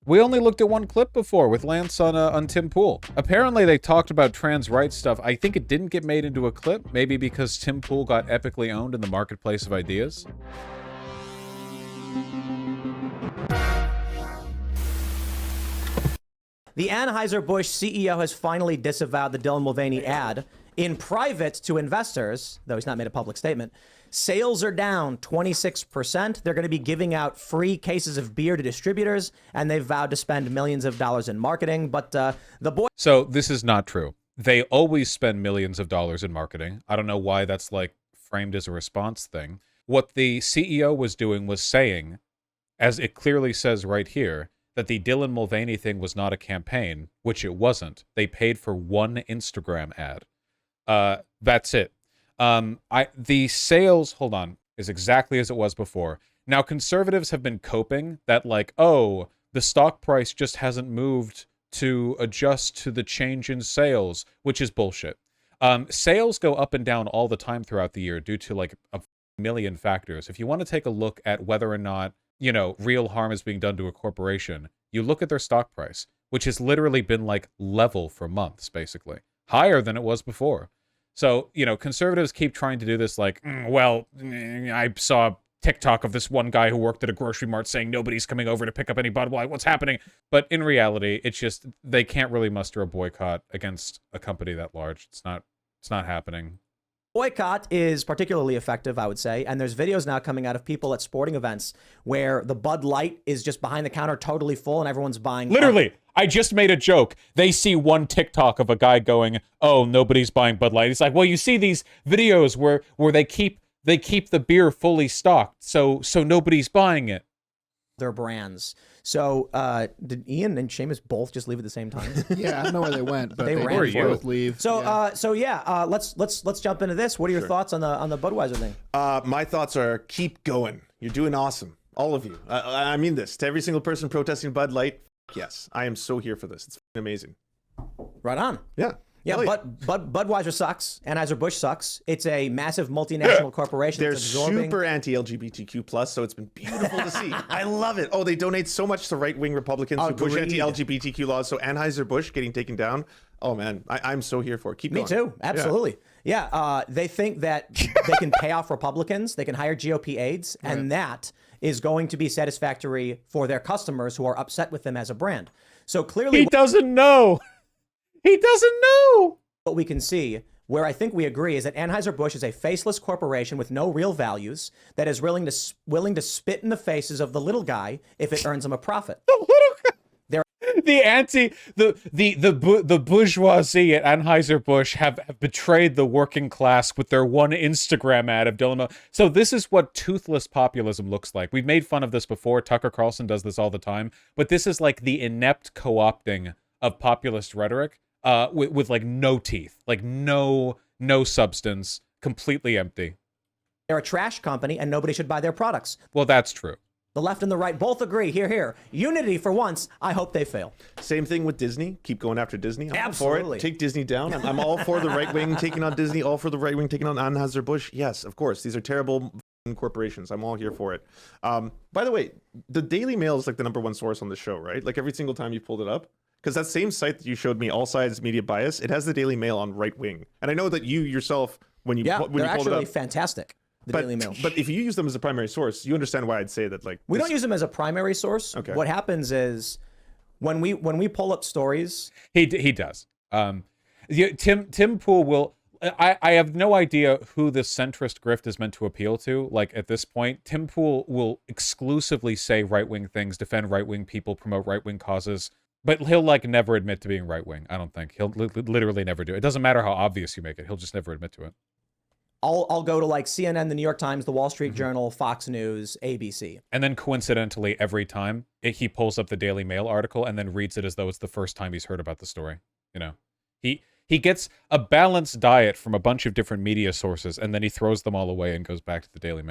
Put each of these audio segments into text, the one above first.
We only looked at one clip before with Lance on Timpool. Apparently they talked about trans rights stuff. I think it didn't get made into a clip, maybe because Timpool got epically owned in the marketplace of ideas. The Anheuser-Busch CEO has finally disavowed the Dylan Mulvaney ad in private to investors, though he's not made a public statement. Sales are down 26%. They're going to be giving out free cases of beer to distributors, and they've vowed to spend millions of dollars in marketing. But the boy. So this is not true. They always spend millions of dollars in marketing. I don't know why that's like framed as a response thing. What the CEO was doing was saying, as it clearly says right here, that the Dylan Mulvaney thing was not a campaign, which it wasn't. They paid for one Instagram ad. That's it. The sales, hold on, is exactly as it was before. Now, conservatives have been coping that like, oh, the stock price just hasn't moved to adjust to the change in sales, which is bullshit. Sales go up and down all the time throughout the year due to like a million factors. If you want to take a look at whether or not, you know, real harm is being done to a corporation, you look at their stock price, which has literally been like level for months, basically. Higher than it was before. So, you know, conservatives keep trying to do this like, I saw TikTok of this one guy who worked at a grocery mart saying nobody's coming over to pick up any Budweiser. What's happening? But in reality, it's just, they can't really muster a boycott against a company that large. It's not happening. Boycott is particularly effective, I would say. And there's videos now coming out of people at sporting events where the Bud Light is just behind the counter totally full and everyone's buying. Literally, I just made a joke. They see one TikTok of a guy going, oh, nobody's buying Bud Light. It's like, well, you see these videos where they keep the beer fully stocked, so nobody's buying it. Their brands. So did Ian and Seamus both just leave at the same time? Yeah, I don't know where they went, but they ran both leave. So let's jump into this. What are your thoughts on the Budweiser thing? My thoughts are keep going. You're doing awesome, all of you. I mean this to every single person protesting Bud Light. Yes, I am so here for this. It's amazing. Right on. Yeah. Yeah, but Budweiser sucks. Anheuser-Busch sucks. It's a massive multinational corporation. They're that's absorbing... super anti-LGBTQ plus, so it's been beautiful to see. I love it. Oh, they donate so much to right-wing Republicans who push anti-LGBTQ laws. So Anheuser-Busch getting taken down. Oh man, I'm so here for it. Keep going. Me too. Absolutely. Yeah. They think that they can pay off Republicans. They can hire GOP aides, and that is going to be satisfactory for their customers who are upset with them as a brand. So clearly, he doesn't know. He doesn't know. What we can see, where I think we agree, is that Anheuser-Busch is a faceless corporation with no real values that is willing to spit in the faces of the little guy if it earns them a profit. The little guy. The bourgeoisie at Anheuser-Busch have betrayed the working class with their one Instagram ad of Dylan. So this is what toothless populism looks like. We've made fun of this before. Tucker Carlson does this all the time. But this is like the inept co-opting of populist rhetoric with like no teeth, like no substance, completely empty. They're a trash company and nobody should buy their products. Well, that's true. The left and the right both agree. Here. Unity for once. I hope they fail. Same thing with Disney. Keep going after Disney. I'm Absolutely. all for it. Take Disney down. I'm all for the right wing taking on Disney, all for the right wing taking on Anheuser-Busch. Yes, of course. These are terrible corporations. I'm all here for it. By the way, the Daily Mail is like the #1 source on the show, right? Like every single time you pulled it up. Because that same site that you showed me, All Sides Media Bias, it has the Daily Mail on right wing. And I know that you yourself, when you pulled it up, actually fantastic. Daily Mail. But if you use them as a primary source, you understand why I'd say that. Like we don't use them as a primary source. Okay. What happens is when we pull up stories, he does. Timpool will. I have no idea who this centrist grift is meant to appeal to. Like at this point, Timpool will exclusively say right wing things, defend right wing people, promote right wing causes. But he'll like never admit to being right wing. I don't think he'll literally never do it. It doesn't matter how obvious you make it. He'll just never admit to it. I'll go to like CNN, the New York Times, the Wall Street Journal, Fox News, ABC. And then coincidentally, every time he pulls up the Daily Mail article and then reads it as though it's the first time he's heard about the story. You know, he gets a balanced diet from a bunch of different media sources, and then he throws them all away and goes back to the Daily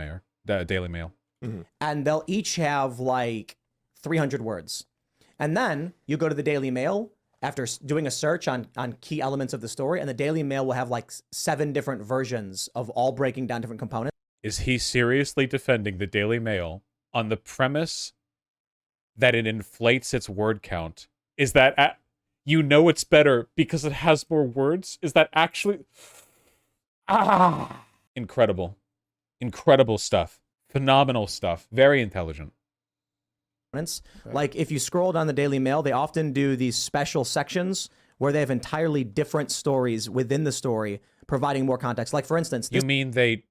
Mail. And they'll each have like 300 words. And then you go to the Daily Mail after doing a search on key elements of the story, and the Daily Mail will have like 7 different versions of all breaking down different components. Is he seriously defending the Daily Mail on the premise that it inflates its word count? Is that you know it's better because it has more words? Is that actually incredible? Incredible stuff. Phenomenal stuff. Very intelligent. Like if you scroll down the Daily Mail, they often do these special sections where they have entirely different stories within the story, providing more context. Like for instance, You mean they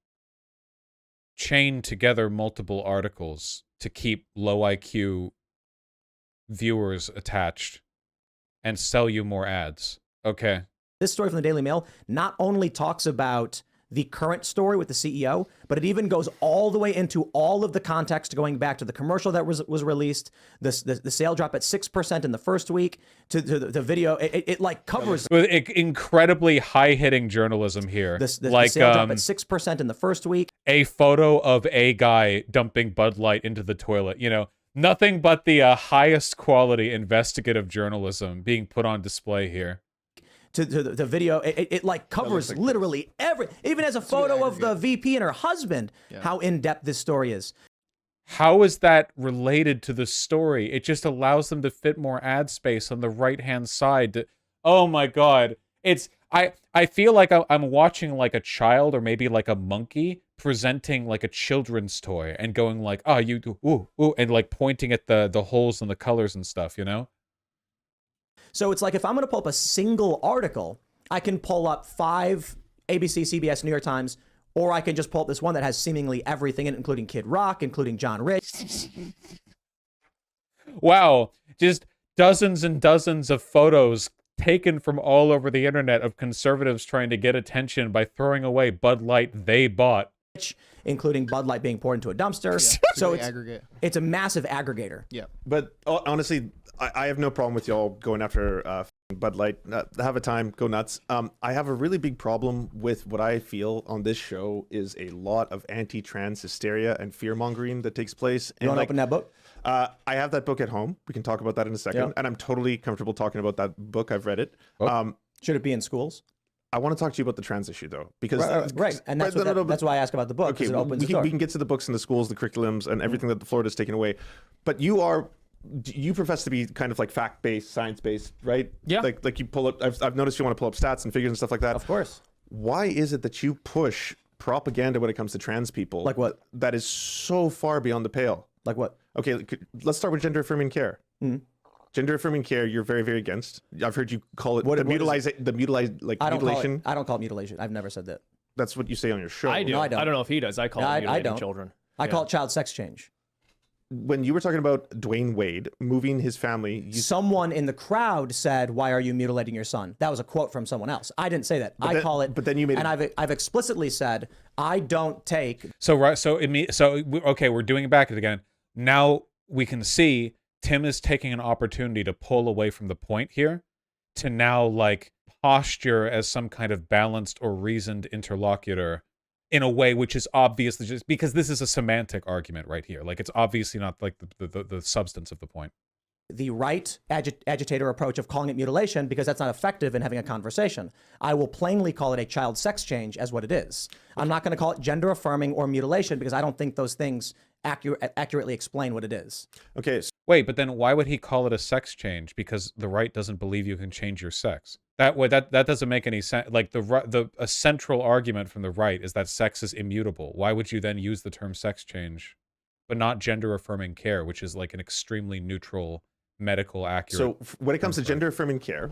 chain together multiple articles to keep low IQ viewers attached and sell you more ads? Okay. this story from the Daily Mail not only talks about the current story with the CEO, but it even goes all the way into all of the context going back to the commercial that was released, the sale drop at 6% in the first week, to the video. It like covers With incredibly high-hitting journalism here. the like sale drop at 6% in the first week. a photo of a guy dumping Bud Light into the toilet. You know, nothing but the highest quality investigative journalism being put on display here. To the video, it like covers literally every, even as a photo of the VP and her husband, how in-depth this story is. How is that related to the story? It just allows them to fit more ad space on the right-hand side. Oh my God. I feel like I'm watching like a child or maybe like a monkey presenting like a children's toy and going like, oh, you do, ooh, and like pointing at the holes and the colors and stuff, you know? So it's like if I'm going to pull up a single article, I can pull up 5 ABC, CBS, New York Times, or I can just pull up this one that has seemingly everything in it, including Kid Rock, including John Rich. Wow, just dozens and dozens of photos taken from all over the internet of conservatives trying to get attention by throwing away Bud Light they bought. Including Bud Light being poured into a dumpster. So it's a massive aggregator. Yeah. But honestly, I have no problem with y'all going after Bud Light. Have a time, go nuts. I have a really big problem with what I feel on this show is a lot of anti-trans hysteria and fear-mongering that takes place. You want to open that book? I have that book at home. We can talk about that in a second. Yeah. And I'm totally comfortable talking about that book. I've read it. Should it be in schools? I want to talk to you about the trans issue, though, because Right. And that's, that's why I ask about the book, because it opens the door. We can get to the books and the schools, the curriculums, and everything that the Florida's taken away. But you profess to be kind of like fact-based, science-based, right? Yeah. Like you pull up. I've noticed you want to pull up stats and figures and stuff like that. Of course. Why is it that you push propaganda when it comes to trans people? Like what? That is so far beyond the pale. Like what? Okay, let's start with gender-affirming care. Gender-affirming care, you're very, very against. I've heard you call it mutilation. I don't call it mutilation. I've never said that. That's what you say on your show. I do. No, I I don't. don't know if he does. I call No, it I mutilating don't. children. I call it child sex change. When you were talking about Dwayne Wade moving his family, Someone in the crowd said, "Why are you mutilating your son?" That was a quote from someone else. I didn't say that. I call it. But then you made. And I've explicitly said I don't take. Okay, we're doing it back again. Now we can see Tim is taking an opportunity to pull away from the point here to now like posture as some kind of balanced or reasoned interlocutor in a way which is obviously just because this is a semantic argument right here. Like it's obviously not like the substance of the point. The right agitator approach of calling it mutilation because that's not effective in having a conversation. I will plainly call it a child sex change as what it is. I'm not going to call it gender affirming or mutilation because I don't think those things accurately explain what it is. Okay. Wait, but then why would he call it a sex change? Because the right doesn't believe you can change your sex. That doesn't make any sense. Like a central argument from the right is that sex is immutable. Why would you then use the term sex change, but not gender affirming care, which is like an extremely neutral, medical accurate? So when it comes to gender affirming care,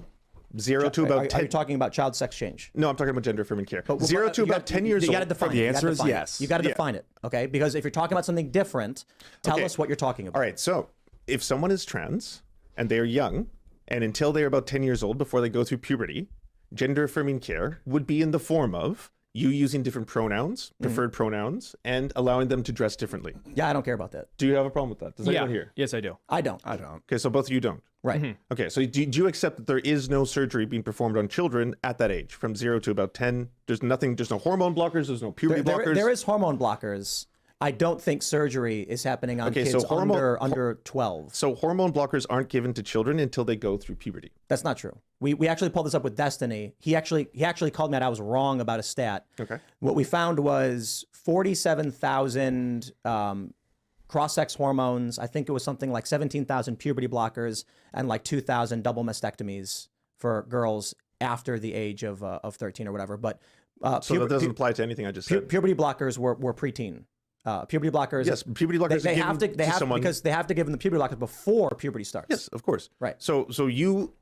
0 to about 10. Are you talking about child sex change? No, I'm talking about gender affirming care. 0 to about 10 years old. You got to define it. The answer is yes. You got to define it, okay? Because if you're talking about something different, tell us what you're talking about. All right. So if someone is trans and they are young, and until they're about 10 years old before they go through puberty, gender affirming care would be in the form of you using different pronouns, preferred pronouns, and allowing them to dress differently. Yeah, I don't care about that. Do you have a problem with that? Does anyone here? Yes, I do. I don't. Okay, so both of you don't. Right. Okay, so do you accept that there is no surgery being performed on children at that age, from 0 to about 10? There's no hormone blockers, there's no puberty blockers? There is hormone blockers. I don't think surgery is happening on kids under 12. So hormone blockers aren't given to children until they go through puberty. That's not true. We actually pulled this up with Destiny. He actually called me out. I was wrong about a stat. Okay. What we found was 47,000 cross-sex hormones. I think it was something like 17,000 puberty blockers and like 2,000 double mastectomies for girls after the age of 13 or whatever. But So that doesn't apply to anything I just said. puberty blockers were preteen. Puberty blockers. Yes, puberty blockers. They are have given to someone. because they have to give them the puberty blockers before puberty starts. Yes, of course. Right. So you.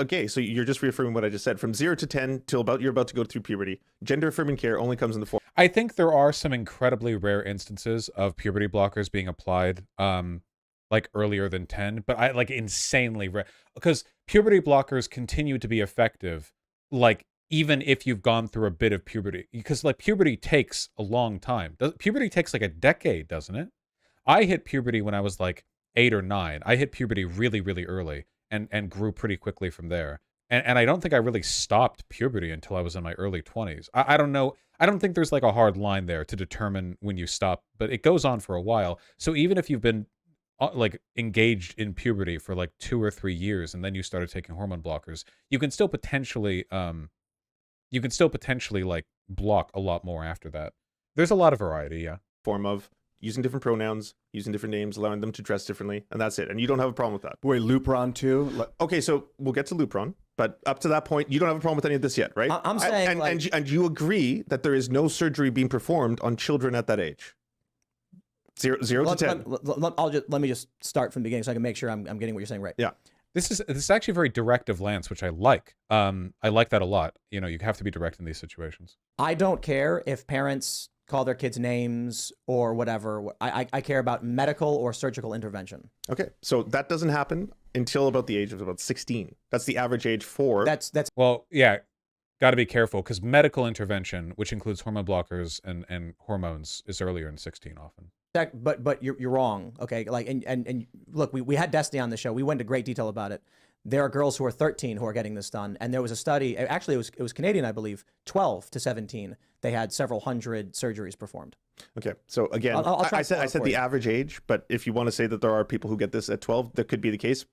Okay, so you're just reaffirming what I just said. From 0 to 10 till you're about to go through puberty, gender affirming care only comes in the form. I think there are some incredibly rare instances of puberty blockers being applied like earlier than 10, but I like insanely rare, because puberty blockers continue to be effective like even if you've gone through a bit of puberty, because like puberty takes a long time. Puberty takes like a decade, doesn't it? I hit puberty when I was like 8 or 9. I hit puberty really, really early and grew pretty quickly from there. And I don't think I really stopped puberty until I was in my early 20s. I don't know. I don't think there's like a hard line there to determine when you stop, but it goes on for a while. So even if you've been like engaged in puberty for like 2 or 3 years and then you started taking hormone blockers, you can still potentially like block a lot more after that. There's a lot of variety, yeah. Form of using different pronouns, using different names, allowing them to dress differently, and that's it. And you don't have a problem with that. Wait, Lupron too? Okay, so we'll get to Lupron, but up to that point, you don't have a problem with any of this yet, right? I'm saying, and, like- and you agree that there is no surgery being performed on children at that age. Zero to 10. Let me just start from the beginning so I can make sure I'm getting what you're saying right. Yeah. This is actually a very directive lance, which I like. I like that a lot. You know, you have to be direct in these situations. I don't care if parents call their kids names or whatever. I care about medical or surgical intervention. Okay, so that doesn't happen until about the age of about 16. That's the average age for. That's Well, yeah, got to be careful because medical intervention, which includes hormone blockers and hormones, is earlier in 16 often. but you're wrong. Okay, like and look, we had Destiny on the show. We went into great detail about it. There are girls who are 13 who are getting this done, and there was a study. Actually, it was Canadian, I believe. 12 to 17, they had several hundred surgeries performed. Okay, so again, I'll try I said for the you. average age, but if you want to say that there are people who get this at 12, that could be the case.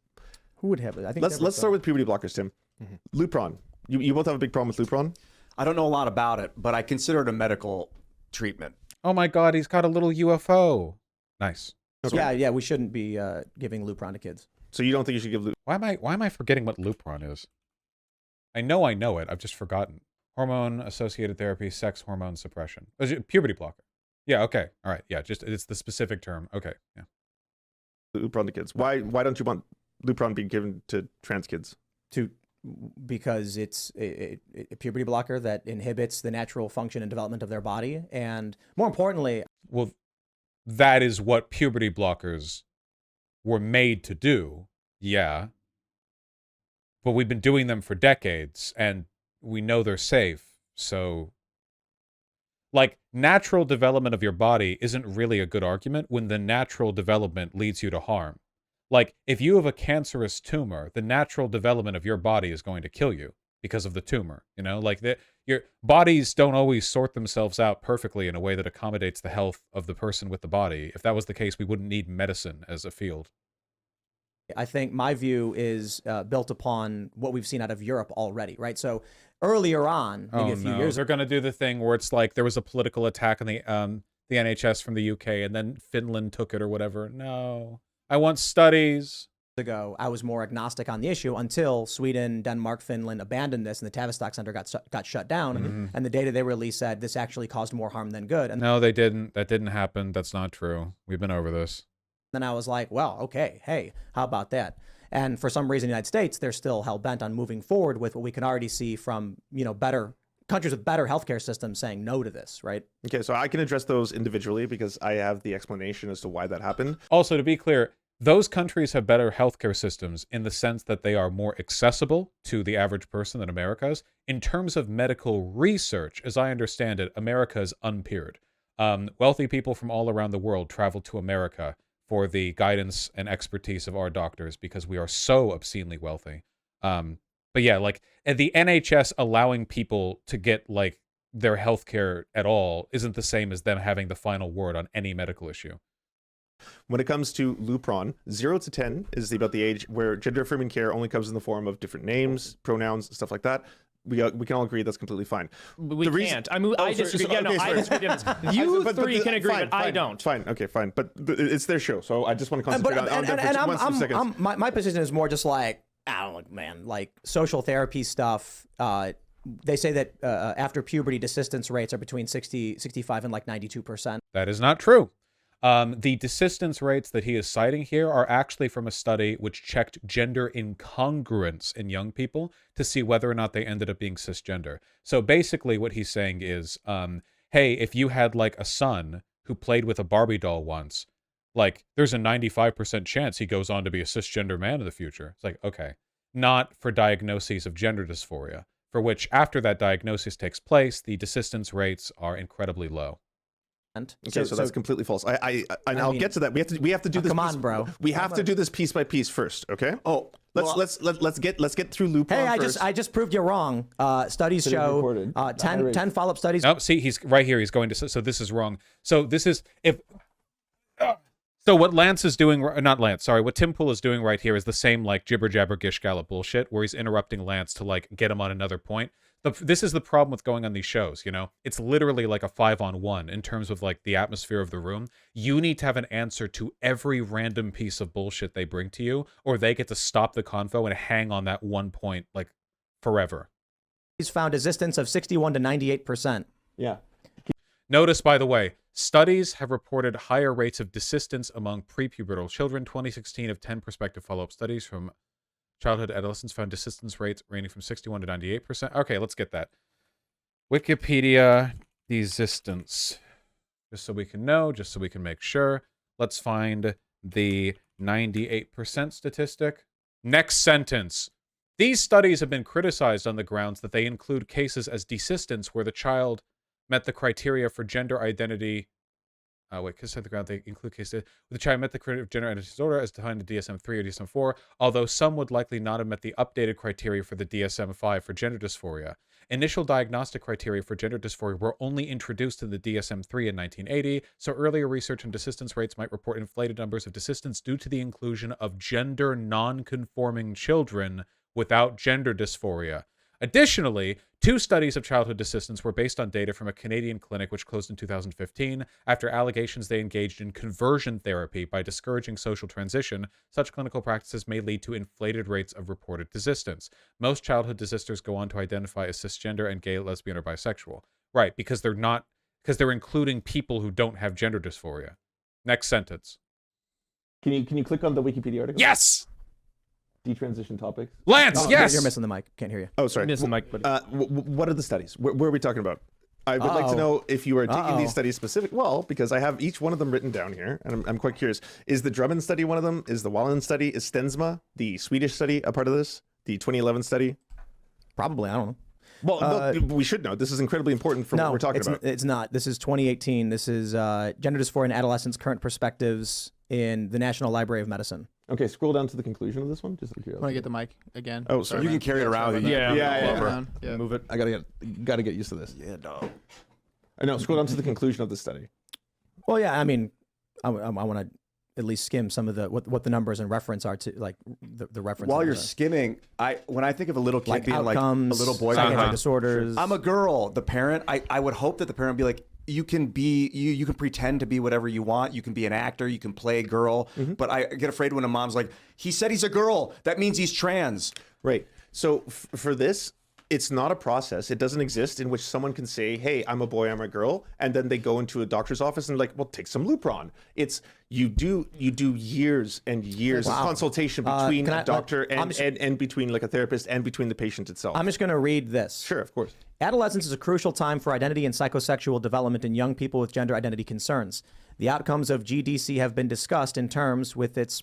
Who would have it? I think Let's start with puberty blockers, Tim. Lupron. You both have a big problem with Lupron? I don't know a lot about it, but I consider it a medical treatment. Oh my God, he's got a little UFO. Nice. Okay. Yeah. We shouldn't be giving Lupron to kids. So you don't think you should give Lupron? Why am I forgetting what Lupron is? I know it. I've just forgotten. Hormone-associated therapy, sex hormone suppression. Puberty blocker. Yeah, okay. All right. Yeah, just it's the specific term. Okay. Yeah. Lupron to kids. Why don't you want Lupron being given to trans kids? Because it's a puberty blocker that inhibits the natural function and development of their body. And more importantly, Well, that is what puberty blockers were made to do. Yeah. But we've been doing them for decades and we know they're safe. So like natural development of your body isn't really a good argument when the natural development leads you to harm. Like if you have a cancerous tumor, the natural development of your body is going to kill you because of the tumor, you know, like your bodies don't always sort themselves out perfectly in a way that accommodates the health of the person with the body. If that was the case, we wouldn't need medicine as a field. I think my view is built upon what we've seen out of Europe already, right? So earlier on, maybe a few years They're going to do the thing where it's like there was a political attack on the NHS from the UK and then Finland took it or whatever. No, I want studies. ago, I was more agnostic on the issue until Sweden, Denmark, Finland abandoned this, and the Tavistock Center got shut down. And the data they released said this actually caused more harm than good. And No, they didn't. That didn't happen. That's not true. We've been over this. then I was like, well, okay, hey, how about that? And for some reason, in the United States, they're still hell bent on moving forward with what we can already see from better countries with better healthcare systems saying no to this, right? Okay, so I can address those individually because I have the explanation as to why that happened. Also, to be clear, those countries have better healthcare systems in the sense that they are more accessible to the average person than America's. In terms of medical research, as I understand it, America is unpeered. Wealthy people from all around the world travel to America for the guidance and expertise of our doctors because we are so obscenely wealthy. But yeah, like the NHS allowing people to get like their healthcare at all isn't the same as them having the final word on any medical issue. When it comes to Lupron, 0 to 10 is about the age where gender affirming care only comes in the form of different names, pronouns, stuff like that. we can all agree that's completely fine. We The reason- can't. I mean, I sorry, disagree. sorry, Yeah, no, okay, I sorry. disagree. on this. You three can agree, fine, but I fine, don't. Fine, okay, fine. But it's their show, so I just want to concentrate on that for 1 second. My position is more just like, I don't know, man, like social therapy stuff. They say that after puberty, desistance rates are between 65 and like 92%. That is not true. The desistance rates that he is citing here are actually from a study which checked gender incongruence in young people to see whether or not they ended up being cisgender. So basically what he's saying is, hey, if you had like a son who played with a Barbie doll once, like there's a 95% chance he goes on to be a cisgender man in the future. It's like, okay, not for diagnoses of gender dysphoria, for which after that diagnosis takes place, the desistance rates are incredibly low. Okay, so that's completely false. I'll get to that. We have to do this. Come on, bro. We have to do this piece by piece first. Okay. Oh, let's get through Lupron Hey, first. I just proved you wrong. Studies show 10 follow-up studies. Nope, see, he's right here. He's going to, so this is wrong. So this is, so what Lance is doing, not Lance, sorry, what timpool is doing right here is the same like jibber jabber gish gallop bullshit where he's interrupting Lance to like get him on another point. This is the problem with going on these shows, you know? It's literally like a 5-on-1 in terms of like the atmosphere of the room. You need to have an answer to every random piece of bullshit they bring to you, or they get to stop the convo and hang on that one point like forever. He's found desistance of 61 to 98%. Yeah. Notice, by the way, studies have reported higher rates of desistance among prepubertal children. 2016 of 10 prospective follow-up studies from childhood adolescents found desistance rates ranging from 61 to 98%. Okay, let's get that. Wikipedia desistance. Just so we can know, just so we can make sure. Let's find the 98% statistic. Next sentence. These studies have been criticized on the grounds that they include cases as desistance where the child met the criteria for gender identity. Because on the ground they include cases where the child met the criteria of gender identity disorder as defined in DSM-3 or DSM-4, although some would likely not have met the updated criteria for the DSM-5 for gender dysphoria. Initial diagnostic criteria for gender dysphoria were only introduced in the DSM-3 in 1980, so earlier research on desistance rates might report inflated numbers of desistance due to the inclusion of gender non-conforming children without gender dysphoria. Additionally, 2 studies of childhood desistance were based on data from a Canadian clinic which closed in 2015 after allegations they engaged in conversion therapy by discouraging social transition. Such clinical practices may lead to inflated rates of reported desistance. Most childhood desisters go on to identify as cisgender and gay, lesbian, or bisexual. Right, because they're including people who don't have gender dysphoria. Next sentence. Can you click on the Wikipedia article? Yes! Detransition topics. Lance, yes! You're missing the mic. Can't hear you. Oh, sorry. Missing the mic, buddy. What are the studies? Where are we talking about? I would like to know if you are taking these studies specific. Well, because I have each one of them written down here, and I'm quite curious. Is the Drummond study one of them? Is the Wallen study? Is Stensma, the Swedish study, a part of this? The 2011 study? Probably. I don't know. Well, no, we should know. This is incredibly important for what we're talking about. It's not. This is 2018. This is Gender Dysphoria in Adolescents, Current Perspectives in the National Library of Medicine. Okay, scroll down to the conclusion of this one. Just out of curiosity. Want to get the mic again? Oh, sorry. You can carry it around with you. Yeah. Yeah. Move it. I gotta get used to this. Yeah, dog. I know. Scroll down to the conclusion of the study. Well, yeah. I mean, I want to at least skim some of the what the numbers and reference are to, like the reference. While you're skimming, when I think of a little kid like being outcomes, like a little boy, psychiatric disorders. I'm a girl. The parent, I would hope that the parent would be like, you can be you can pretend to be whatever you want. You can be an actor. You can play a girl. But I get afraid when a mom's like, he said he's a girl. That means he's trans. Right. So for this, it's not a process. It doesn't exist in which someone can say, hey, I'm a boy, I'm a girl. And then they go into a doctor's office and like, well, take some Lupron. It's you do years and years of consultation between a doctor and between like a therapist and between the patient itself. I'm just going to read this. Sure, of course. Adolescence is a crucial time for identity and psychosexual development in young people with gender identity concerns. The outcomes of GDC have been discussed in terms of its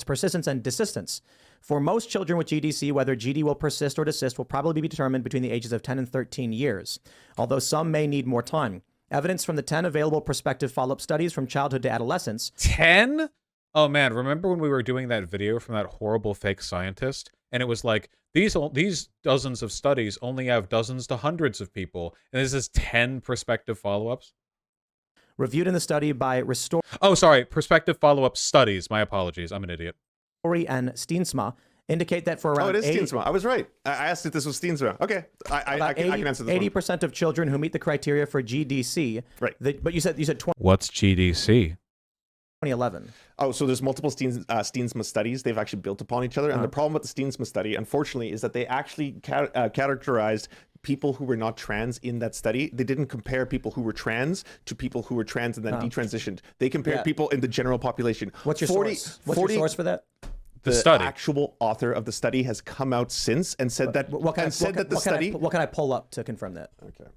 persistence and desistance. For most children with GDC, whether GD will persist or desist will probably be determined between the ages of 10 and 13 years, although some may need more time. Evidence from the 10 available prospective follow-up studies from childhood to adolescence. 10? Oh man, remember when we were doing that video from that horrible fake scientist? And it was like, these dozens of studies only have dozens to hundreds of people. And this is 10 prospective follow-ups? Reviewed in the study by Oh, sorry, prospective follow-up studies. My apologies, I'm an idiot. and Steensma indicate that for around Oh, it is Steensma. I was right. I asked if this was Steensma. Okay, I can answer this 80% of children who meet the criteria for GDC. Right. But you said What's GDC? 2011. Oh, so there's multiple Steensma studies. They've actually built upon each other. And the problem with the Steensma study, unfortunately, is that they actually categorized people who were not trans in that study. They didn't compare people who were trans to people who were trans and then detransitioned. They compared people in the general population. What's your source? What's your source for that? The study. actual author of the study has come out since and said that What can I pull up to confirm that? Okay.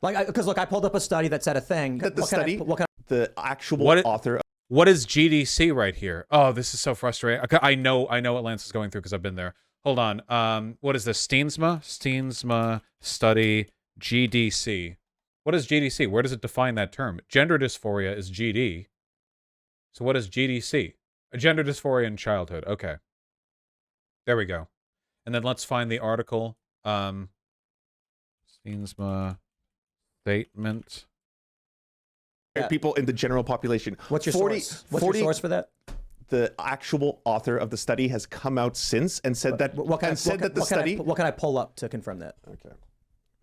Like, because look, I pulled up a study that said a thing. The actual author. What is GDC right here? Oh, this is so frustrating. I know what Lance is going through because I've been there. Hold on. What is this? Steensma study GDC. What is GDC? Where does it define that term? Gender dysphoria is GD. So what is GDC? Gender dysphoria in childhood. Okay. There we go. And then let's find the article. Steensma statement. People in the general population. What's your source? What's your source for that? The actual author of the study has come out since and said what can I pull up to confirm that? Okay.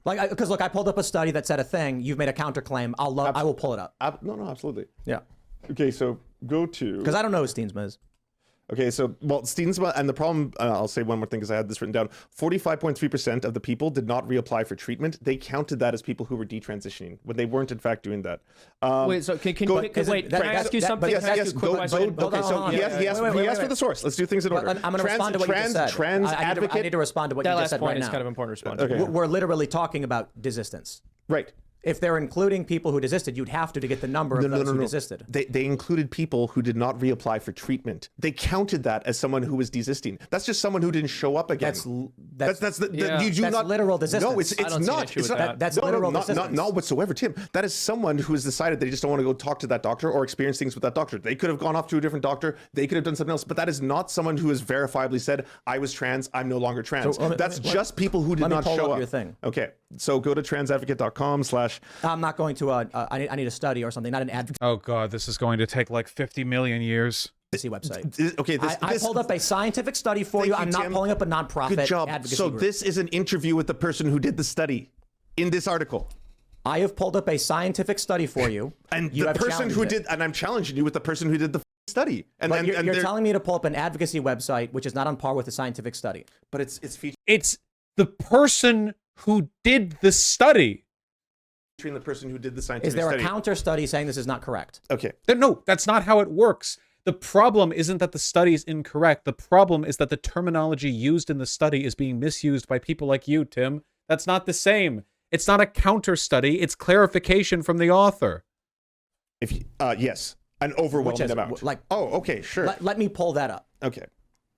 Like, because look, I pulled up a study that said a thing. You've made a counterclaim. I will pull it up. No, absolutely. Yeah. Okay, so go to. Because I don't know who Steensma is. Okay, so, Steensma, and the problem, I'll say one more thing because I had this written down. 45.3% of the people did not reapply for treatment. They counted that as people who were detransitioning when they weren't, in fact, doing that. Wait, so can I ask you something? Yes, okay, so he asked for the source. Let's do things in order. I'm going to respond to what you just said. Trans advocate. I need to respond to what you just said right now. That last point is kind of important to respond to. Okay. We're literally talking about desistance. Right. If they're including people who desisted, you'd have to get the number of those who desisted. They included people who did not reapply for treatment. They counted that as someone who was desisting. That's just someone who didn't show up again. That's literal desistance. No, it's not. That's literal desistance. Not whatsoever, Tim. That is someone who has decided they just don't want to go talk to that doctor or experience things with that doctor. They could have gone off to a different doctor. They could have done something else. But that is not someone who has verifiably said, I was trans, I'm no longer trans. So, that's just people who did not show up. Your thing. Okay, so go to transadvocate.com/. I'm not going to I need a study or something, not an advocacy. Oh god, this is going to take like 50 million years. Website. Okay, I pulled up a scientific study for you. I'm not pulling up a nonprofit. Good job. Advocacy So group. this is an interview with the person who did the study in this article. I have pulled up a scientific study for you, and the person who did, and I'm challenging you with the person who did the study. And but then you're telling me to pull up an advocacy website, which is not on par with a scientific study. But it's featuring the person who did the study. The person who did the scientific study. Is there study. a counter study saying this is not correct? Okay. No, that's not how it works. The problem isn't that the study is incorrect. The problem is that the terminology used in the study is being misused by people like you, Tim. That's not the same. It's not a counter study. It's clarification from the author. Yes, an overwhelming amount. Okay, sure. Let me pull that up. Okay.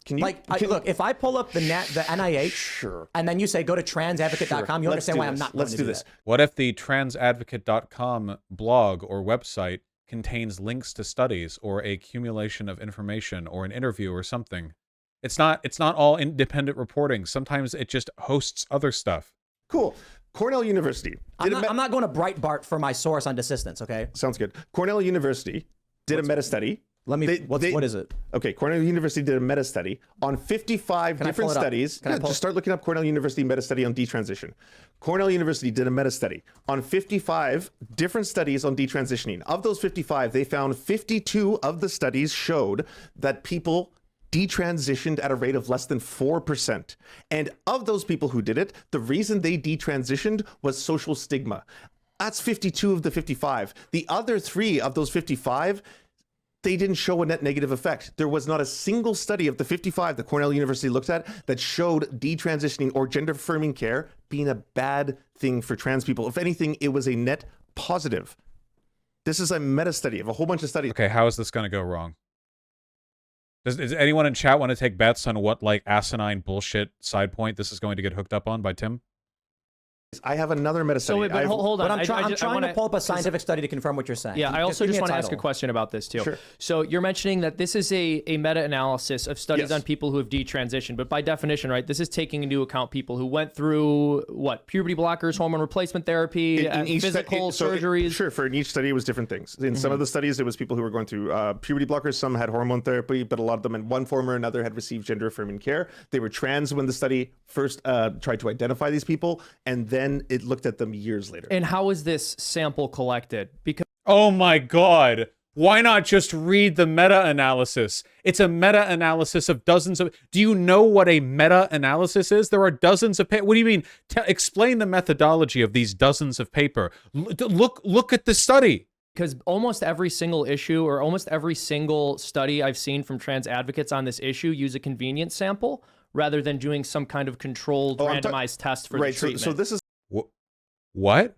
Can you look? If I pull up the NIH, sure, and then you say go to transadvocate.com, you understand why I'm not going to do this. What if the transadvocate.com blog or website contains links to studies or a accumulation of information or an interview or something? It's not all independent reporting. Sometimes it just hosts other stuff. Cool. Cornell University. I'm not going to Breitbart for my source on desistance. Okay. Sounds good. Cornell University did a meta study. What is it? Okay, Cornell University did a meta study on 55 different studies. Just start looking up Cornell University meta study on detransition. Cornell University did a meta study on 55 different studies on detransitioning. Of those 55, they found 52 of the studies showed that people detransitioned at a rate of less than 4%. And of those people who did it, the reason they detransitioned was social stigma. That's 52 of the 55. The other 3 of those 55, they didn't show a net negative effect. There was not a single study of the 55 that Cornell University looked at that showed detransitioning or gender affirming care being a bad thing for trans people. If anything, it was a net positive. This is a meta study of a whole bunch of studies. Okay, how is this going to go wrong? Does anyone in chat want to take bets on what like asinine bullshit side point this is going to get hooked up on by Tim? I have another meta study. So wait, but hold on. But I'm trying wanna, to pull up a scientific study to confirm what you're saying. Yeah, I also give me just a want to ask a title. question about this too. Sure. So you're mentioning that this is a meta-analysis of studies Yes. on people who have detransitioned, but by definition, right, this is taking into account people who went through what, puberty blockers, hormone replacement therapy, physical surgeries. Sure, for in each study it was different things. In some of the studies it was people who were going through puberty blockers, some had hormone therapy, but a lot of them in one form or another had received gender affirming care. They were trans when the study first tried to identify these people, and then it looked at them years later. And how is this sample collected? Because Oh my God. Why not just read the meta-analysis? It's a meta-analysis of dozens of... Do you know what a meta-analysis is? There are dozens of... What do you mean? Explain the methodology of these dozens of paper. Look at the study. because almost every single issue or almost every single study I've seen from trans advocates on this issue use a convenience sample rather than doing some kind of controlled randomized test for the treatment. So this is... What?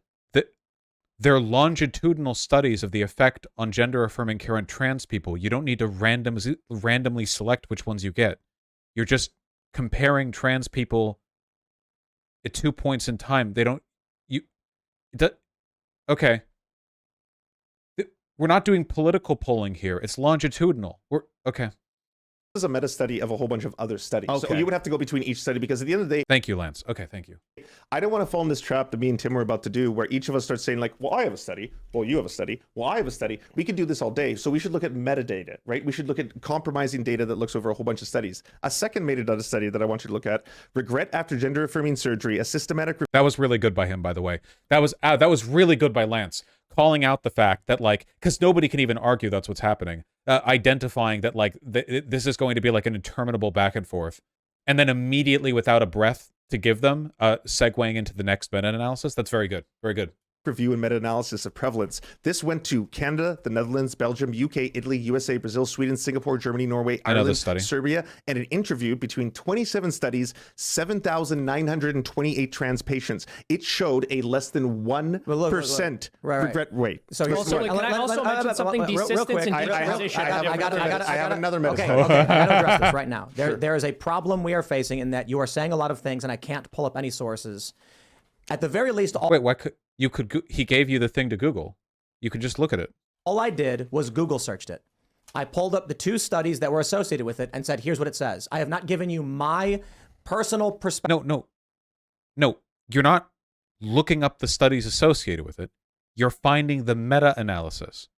They're longitudinal studies of the effect on gender-affirming care on trans people. You don't need to randomly select which ones you get. You're just comparing trans people at 2 points in time. They don't... Okay. We're not doing political polling here. It's longitudinal. Okay. This is a meta study of a whole bunch of other studies. So Okay. you would have to go between each study because at the end of the day, Thank you, Lance. Okay, thank you. I don't want to fall in this trap that me and Tim were about to do where each of us starts saying like, well, I have a study. Well, you have a study. Well, I have a study. We could do this all day. So we should look at metadata, right? We should look at compromising data that looks over a whole bunch of studies. A second metadata study that I want you to look at, regret after gender affirming surgery, a systematic... That was really good by him, by the way. That was really good by Lance, calling out the fact that, like, because nobody can even argue that's what's happening. Identifying that, like, this is going to be like an interminable back and forth, and then immediately, without a breath to give them, segueing into the next meta-analysis. That's very good. Very good. Review and meta-analysis of prevalence. This went to Canada, the Netherlands, Belgium, UK, Italy, USA, Brazil, Sweden, Singapore, Germany, Norway, I know Ireland, this study. Serbia, and an interview between 27 studies, 7,928 trans patients. It showed a less than 1% regret rate. So Also, can I also mention something? Desistance and detransition. I have another meta Okay, study. okay, I gotta address this right now. There is a problem we are facing in that you are saying a lot of things, and I can't pull up any sources. At the very least, Wait, what? He gave you the thing to Google. You could just look at it. all I did was Google searched it. I pulled up the 2 studies that were associated with it and said, here's what it says. I have not given you my personal perspective. No. You're not looking up the studies associated with it. You're finding the meta-analysis.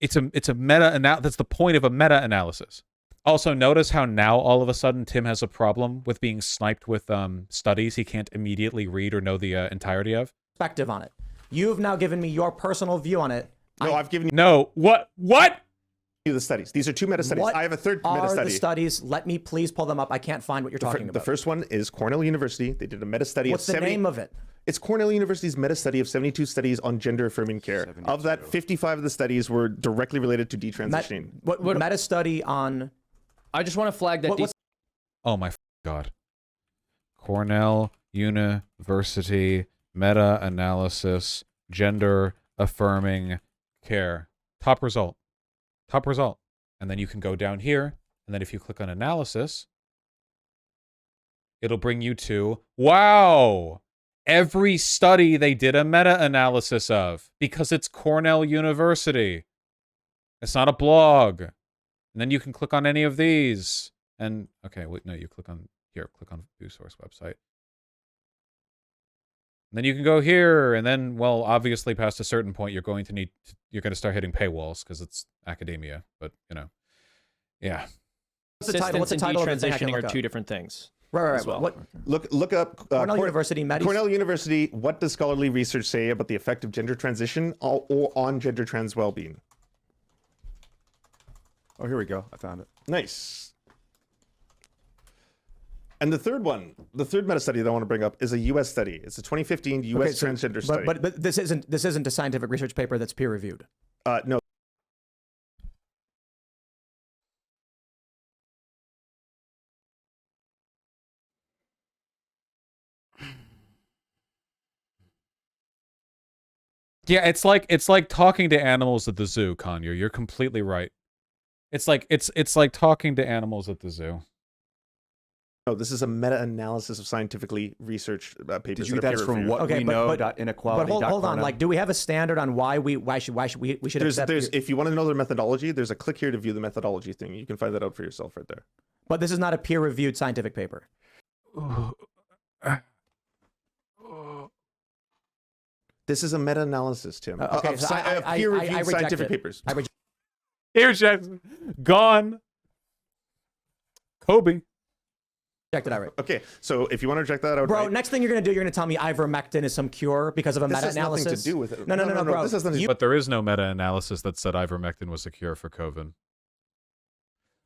It's a meta-analysis. That's the point of a meta-analysis. Also, notice how now all of a sudden Tim has a problem with being sniped with studies he can't immediately read or know the entirety of. Perspective on it. You have now given me your personal view on it. No, I've given No. What? you the studies. These are 2 meta studies. What I have a third are meta study. the studies? Let me please pull them up. I can't find what you're talking The about. first one is Cornell University. They did a meta study What's of the name of it? It's Cornell University's meta study of 72 studies on gender affirming care. Of that, 55 of the studies were directly related to detransitioning. What meta study on? I just want to flag that. Oh my God. Cornell University meta-analysis gender affirming care. Top result. And then you can go down here, and then if you click on analysis, it'll bring you to, wow, every study they did a meta-analysis of, because it's Cornell University. It's not a blog. And then you can click on any of these. And, okay, wait, no, you click on view source website. And then you can go here, and then, well, obviously past a certain point, you're going to start hitting paywalls because it's academia, but, yeah. What's the title? What's the title of the thing I can Transitioning look are up? 2 different things. Right. as well. What? Look up Cornell University. Cornell University. What does scholarly research say about the effect of gender transition or on gender trans well-being? Oh, here we go. I found it. Nice. And the third meta study that I want to bring up is a U.S. study. It's a 2015 U.S. transgender study. But this isn't a scientific research paper that's peer reviewed. No. Yeah, it's like talking to animals at the zoo, Kanye. You're completely right. It's like talking to animals at the zoo. No, this is a meta-analysis of scientifically researched papers. Did you get that from what we know inequality? But hold on, like, do we have a standard on why should we should accept? If you want to know their methodology, there's a click here to view the methodology thing. You can find that out for yourself right there. But this is not a peer-reviewed scientific paper. This is a meta-analysis, Tim, okay, so of peer-reviewed scientific papers. Here's Jackson. Gone. Kobe. Reject it outright. Okay, so if you want to reject that outright, bro, next thing you're gonna do, you're gonna tell me ivermectin is some cure because of a meta-analysis. This has nothing to do with it. No, bro. This has nothing to do. But there is no meta-analysis that said ivermectin was a cure for COVID.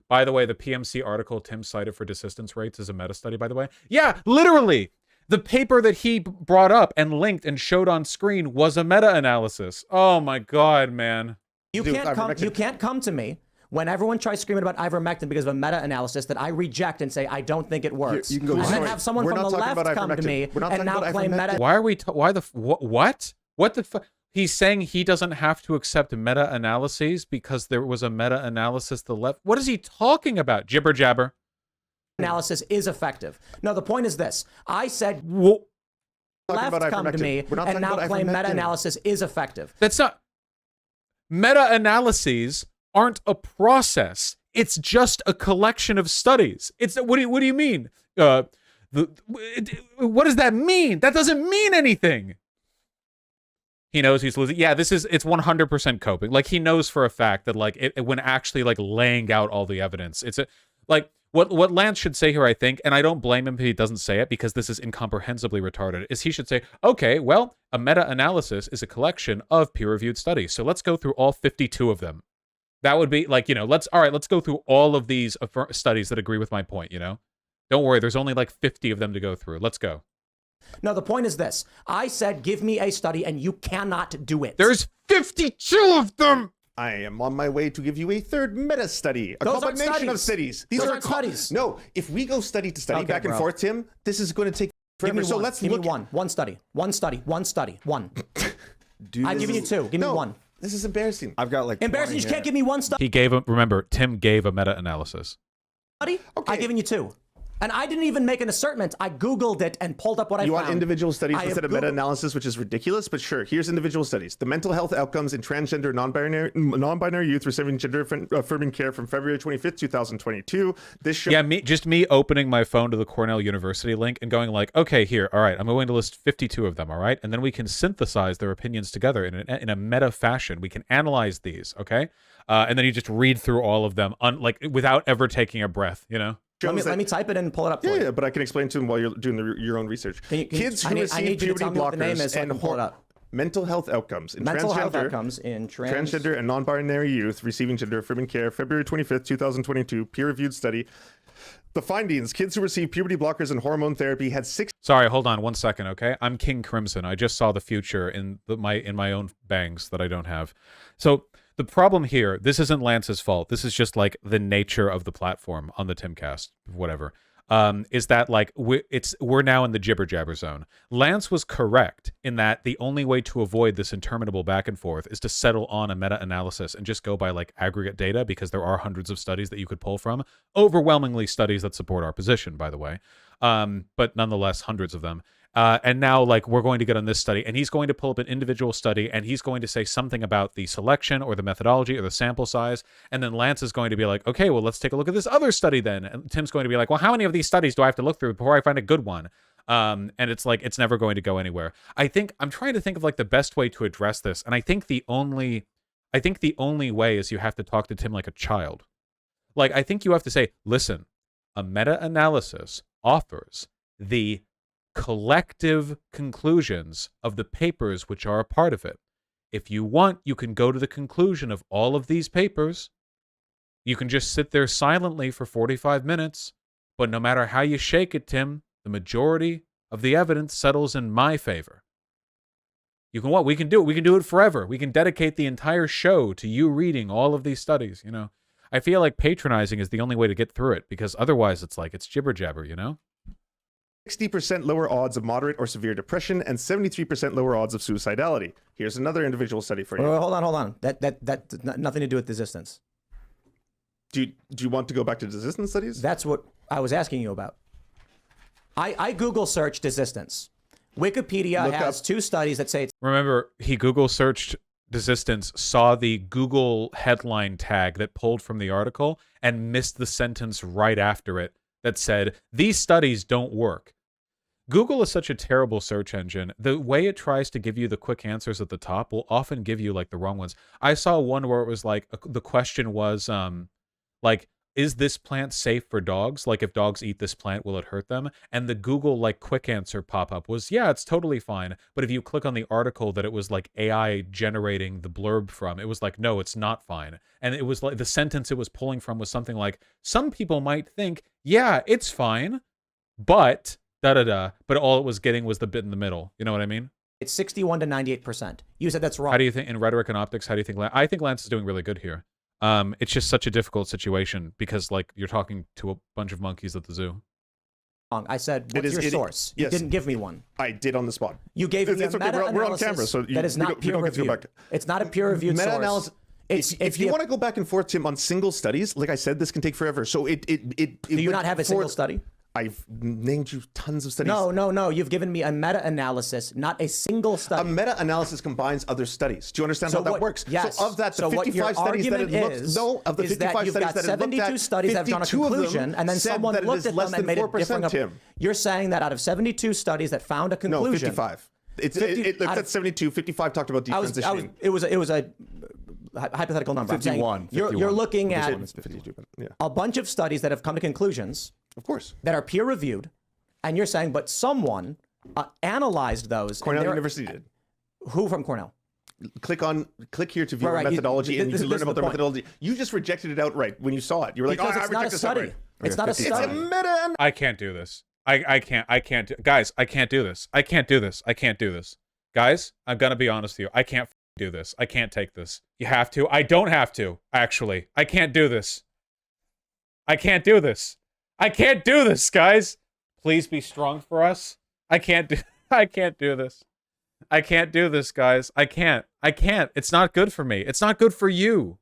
By the way, the PMC article Tim cited for desistance rates is a meta-study, by the way. Yeah, literally. The paper that he brought up and linked and showed on screen was a meta-analysis. Oh my God, man. You can't come to me when everyone tries screaming about ivermectin because of a meta-analysis that I reject and say I don't think it works. You can go, and then have someone from the left come to me and now claim meta. Why are we? Why the? What? What the fuck? He's saying he doesn't have to accept meta-analyses because there was a meta-analysis the left. What is he talking about? Jibber jabber. Analysis is effective. No, the point is this. I said left come to me and now claim meta-analysis is effective. That's not. Meta-analyses aren't a process. It's just a collection of studies. It's what do you mean? What does that mean? That doesn't mean anything. He knows he's losing. Yeah, it's 100% coping. Like, he knows for a fact that, like, when actually, like, laying out all the evidence, it's like what Lance should say here, I think, and I don't blame him if he doesn't say it because this is incomprehensibly retarded, is he should say, okay, well, a meta-analysis is a collection of peer-reviewed studies. So let's go through all 52 of them. That would be like, let's go through all of these studies that agree with my point, Don't worry, there's only like 50 of them to go through. Let's go. No, the point is this. I said, give me a study, and you cannot do it. There's 52 of them! I am on my way to give you a third meta study. A Those aren't combination of studies. These aren't studies. No, if we go study to study Okay, back and bro. forth, Tim, this is going to take forever. So let's give look. me one study. One study. One. I'm giving you two. Give me one. This is embarrassing. I've got like Embarrassing. You can't give me one study. Tim gave a meta-analysis. Okay. I've given you two. And I didn't even make an assertment. I Googled it and pulled up what I found. You want individual studies instead of meta-analysis, which is ridiculous, but sure, here's individual studies. The mental health outcomes in transgender non-binary youth receiving gender-affirming care from February 25th, 2022. This show me opening my phone to the Cornell University link and going like, okay, here, all right, I'm going to list 52 of them, all right? And then we can synthesize their opinions together in a meta fashion. We can analyze these, okay? And then you just read through all of them without ever taking a breath, Let me type it in and pull it up for you. Yeah, but I can explain to them while you're doing your own research. Kids who receive puberty blockers and mental health outcomes in transgender and non-binary youth receiving gender-affirming care, February 25th, 2022, peer-reviewed study. The findings: kids who receive puberty blockers and hormone therapy had Sorry, hold on 1 second, okay? I'm King Crimson. I just saw the future in my own bangs that I don't have. So the problem here, this isn't Lance's fault. This is just like the nature of the platform on the Timcast, whatever. Is that like we're now in the jibber jabber zone. Lance was correct in that the only way to avoid this interminable back and forth is to settle on a meta-analysis and just go by like aggregate data, because there are hundreds of studies that you could pull from. Overwhelmingly studies that support our position, by the way. But nonetheless, hundreds of them. And now, like, we're going to get on this study, and he's going to pull up an individual study, and he's going to say something about the selection or the methodology or the sample size, and then Lance is going to be like, okay, well, let's take a look at this other study then. And Tim's going to be like, well, how many of these studies do I have to look through before I find a good one? And it's like, it's never going to go anywhere. I'm trying to think of, like, the best way to address this, and I think the only way is you have to talk to Tim like a child. Like, I think you have to say, listen, a meta-analysis offers the collective conclusions of the papers which are a part of it. If you want, you can go to the conclusion of all of these papers. You can just sit there silently for 45 minutes, but no matter how you shake it, Tim, the majority of the evidence settles in my favor. You can what? We can do it. We can do it forever. We can dedicate the entire show to you reading all of these studies, I feel like patronizing is the only way to get through it, because otherwise it's like, it's jibber jabber, 60% lower odds of moderate or severe depression and 73% lower odds of suicidality. Here's another individual study for you. Hold on. That nothing to do with desistance. Do you want to go back to desistance studies? That's what I was asking you about. I Google search desistance. Wikipedia has 2 studies that say it's Remember, he Google searched desistance, saw the Google headline tag that pulled from the article, and missed the sentence right after it that said, "These studies don't work." Google is such a terrible search engine. The way it tries to give you the quick answers at the top will often give you like the wrong ones. I saw one where it was like, the question was, like, is this plant safe for dogs? Like, if dogs eat this plant, will it hurt them? And the Google like quick answer pop-up was, yeah, it's totally fine. But if you click on the article that it was like AI generating the blurb from, it was like, no, it's not fine. And it was like the sentence it was pulling from was something like, some people might think, yeah, it's fine, but da-da-da. But all it was getting was the bit in the middle. You know what I mean? It's 61 to 98%. You said that's wrong. How do you think, in rhetoric and optics, how do you think, I think Lance is doing really good here. It's just such a difficult situation because, like, you're talking to a bunch of monkeys at the zoo. I said, what's your source? Yes. You didn't give me one. I did on the spot. You gave me a okay. We're on camera, so that is not peer-reviewed. It's not a peer-reviewed source. Meta-analysis. If you want to go back and forth, Tim, on single studies, like I said, this can take forever. So do you not have a single study? I've named you tons of studies. No. You've given me a meta-analysis, not a single study. A meta-analysis combines other studies. Do you understand how that works? Yes. So of that, the 55 studies that it looked, of the 55 studies that it looked at, 72 studies that have drawn a conclusion, and then someone looked at them and made a different. You're saying that out of 72 studies that found a conclusion. No, 55. It looked at 72. 55 talked about detransitioning. It was a hypothetical number. 51. You're looking at 52, yeah. a bunch of studies that have come to conclusions. Of course. That are peer-reviewed, and you're saying, but someone analyzed those. Cornell University did. Who from Cornell? Click here to view the methodology, and you can learn about their methodology. You just rejected it outright when you saw it. You were like, because I reject this outright. It's not a study. It's a meta. I can't do this. I can't. Guys, I can't do this. I can't do this. I can't do this. Guys, I'm going to be honest with you. I can't do this. I can't take this. You have to. I don't have to, actually. I can't do this. I can't do this. I can't do this, guys. Please be strong for us. I can't do this. I can't do this, guys. I can't. It's not good for me. It's not good for you.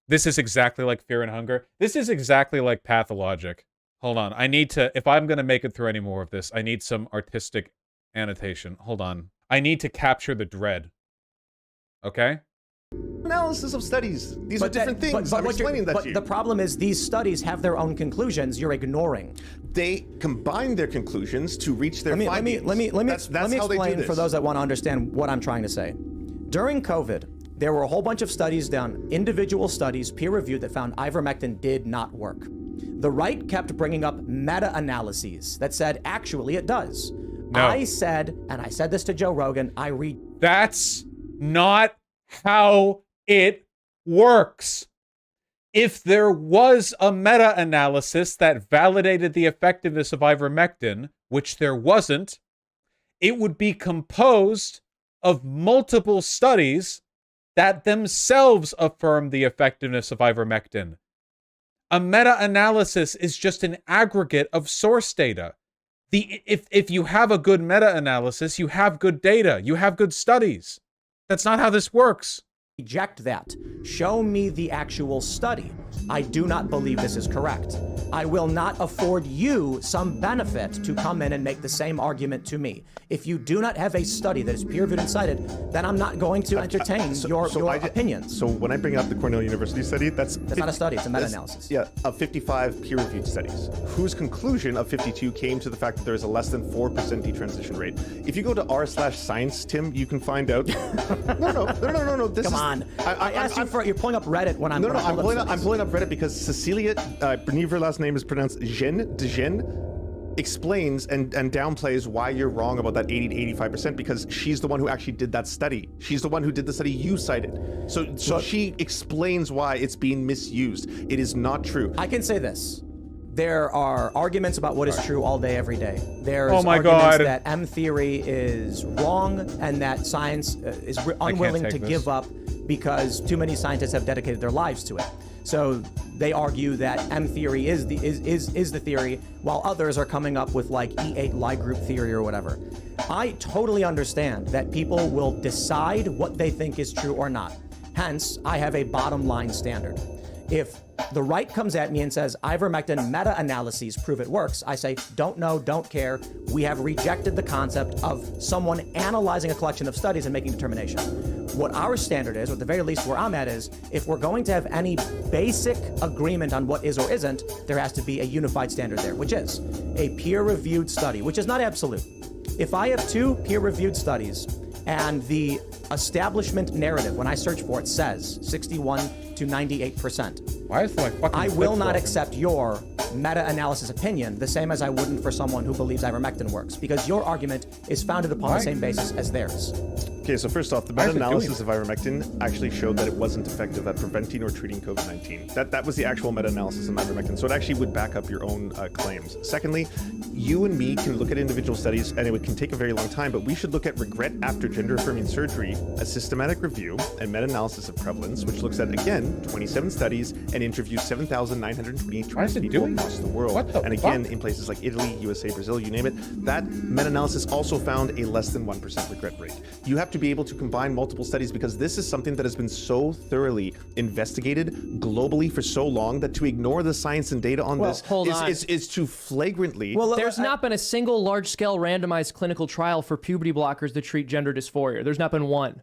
This is exactly like Fear and Hunger. This is exactly like Pathologic. Hold on. I need to, if I'm going to make it through any more of this, I need some artistic annotation. Hold on. I need to capture the dread. Okay? Analysis of studies. These are different things. I'm explaining that to you. The problem is these studies have their own conclusions you're ignoring. They combine their conclusions to reach their findings. Let me explain for those that want to understand what I'm trying to say. During COVID, there were a whole bunch of studies done, individual studies, peer-reviewed, that found ivermectin did not work. The right kept bringing up meta-analyses that said, actually, it does. No. I said, and I said this to Joe Rogan, That's not how it works. If there was a meta-analysis that validated the effectiveness of ivermectin, which there wasn't, it would be composed of multiple studies that themselves affirm the effectiveness of ivermectin. A meta-analysis is just an aggregate of source data. If you have a good meta-analysis, you have good data, you have good studies. That's not how this works. Reject that. Show me the actual study. I do not believe this is correct. I will not afford you some benefit to come in and make the same argument to me. If you do not have a study that is peer-reviewed and cited, then I'm not going to entertain your opinions. So when I bring up the Cornell University study, that's not a study, it's a meta-analysis. Yeah, of 55 peer-reviewed studies, whose conclusion of 52 came to the fact that there is a less than 4% detransition rate. If you go to r/science, Tim, you can find out. No. Come on. I asked you for. You're pulling up Reddit when I'm. No. I'm pulling up Reddit because Cecilia, I believe her last name is pronounced Dejen, explains and downplays why you're wrong about that 80 to 85% because she's the one who actually did that study. She's the one who did the study you cited. So she explains why it's being misused. It is not true. I can say this. There are arguments about what is true all day, every day. There's arguments that M theory is wrong and that science is unwilling to give up because too many scientists have dedicated their lives to it. So they argue that M theory is the theory, while others are coming up with like E8 Lie group theory or whatever. I totally understand that people will decide what they think is true or not. Hence, I have a bottom line standard. If the right comes at me and says, ivermectin meta-analyses prove it works, I say, don't know, don't care. We have rejected the concept of someone analyzing a collection of studies and making a determination. What our standard is, or at the very least where I'm at is, if we're going to have any basic agreement on what is or isn't, there has to be a unified standard there, which is a peer-reviewed study, which is not absolute. If I have 2 peer-reviewed studies and the establishment narrative, when I search for it, says 61 to 98%. Why is my fucking I will not flip-flopping? accept your meta-analysis opinion the same as I wouldn't for someone who believes ivermectin works, because your argument is founded upon the same basis as theirs. Okay, so first off, the Why is it doing meta-analysis of ivermectin actually showed that it wasn't effective at preventing or treating COVID-19. That was the actual meta-analysis of ivermectin, so it actually would back up your own claims. Secondly, you and me can look at individual studies, and it can take a very long time, but we should look at regret after gender-affirming surgery, a systematic review, and meta-analysis of prevalence, which looks at, again, 27 studies and interviews 7,928 trans people doing across the world. What the and again, fuck? in places like Italy, USA, Brazil, you name it, that meta-analysis also found a less than 1% regret rate. You have to be able to combine multiple studies because this is something that has been so thoroughly investigated globally for so long that to ignore the science and data on this hold on. is to flagrantly. Well, There's not been a single large-scale randomized clinical trial for puberty blockers to treat gender dysphoria. There's not been one.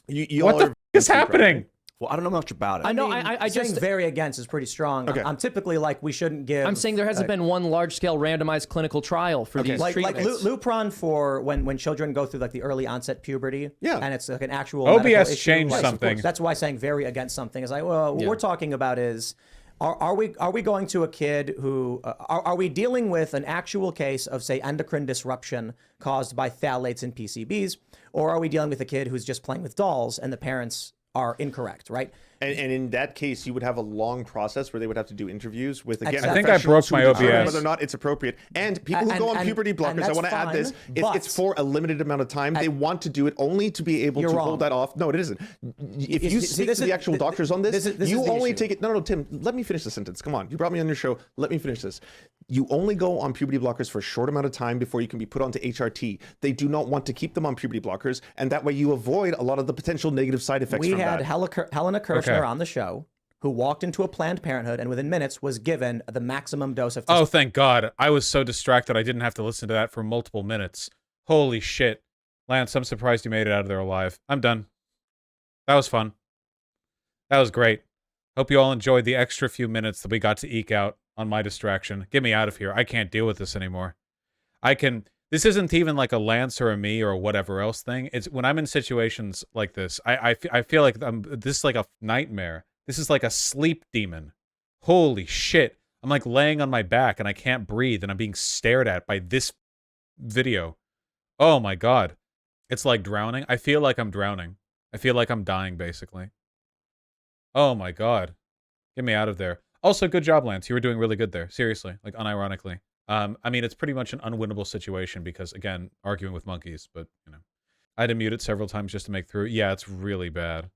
you What all the are fuck is happening? Well, I don't know much about it. I know. mean, I saying just. very against is pretty strong. Okay. I'm typically like, we shouldn't give. I'm saying there hasn't been one large-scale randomized clinical trial for these like treatments. Lupron for when children go through like the early onset puberty. Yeah. And it's like an actual OBS medical issue. changed Like, something. That's why saying very against something is like, well, what we're talking about is, are we going to a kid who are we dealing with an actual case of, say, endocrine disruption caused by phthalates in PCBs, or are we dealing with a kid who's just playing with dolls and the parents are incorrect, right? And in that case, you would have a long process where they would have to do interviews with, again, I think I broke professionals who my would determine OBS. whether or not it's appropriate. And people who go on puberty blockers, I that's want to add this, fine, it's for a limited amount of time. They want to do it only to be able to You're wrong. hold that off. No, it isn't. If you see, speak this to is- the actual doctors on this, this is you the only issue. take it. No, Tim, let me finish the sentence. Come on. You brought me on your show. Let me finish this. You only go on puberty blockers for a short amount of time before you can be put onto HRT. They do not want to keep them on puberty blockers, and that way you avoid a lot of the potential negative side effects We from had that. Helena Kirchner Okay. on the show, who walked into a Planned Parenthood and within minutes was given the maximum dose of Oh, thank God. I was so distracted I didn't have to listen to that for multiple minutes. Holy shit. Lance, I'm surprised you made it out of there alive. I'm done. That was fun. That was great. Hope you all enjoyed the extra few minutes that we got to eke out on my distraction. Get me out of here. I can't deal with this anymore. This isn't even like a Lance or a me or a whatever else thing. It's when I'm in situations like this, I feel like this is like a nightmare. This is like a sleep demon. Holy shit. I'm like laying on my back and I can't breathe and I'm being stared at by this video. Oh my God. It's like drowning. I feel like I'm drowning. I feel like I'm dying, basically. Oh my God. Get me out of there. Also, good job, Lance. You were doing really good there. Seriously, like unironically. I mean, it's pretty much an unwinnable situation because, again, arguing with monkeys, but, you know. I had to mute it several times just to make through. Yeah, it's really bad.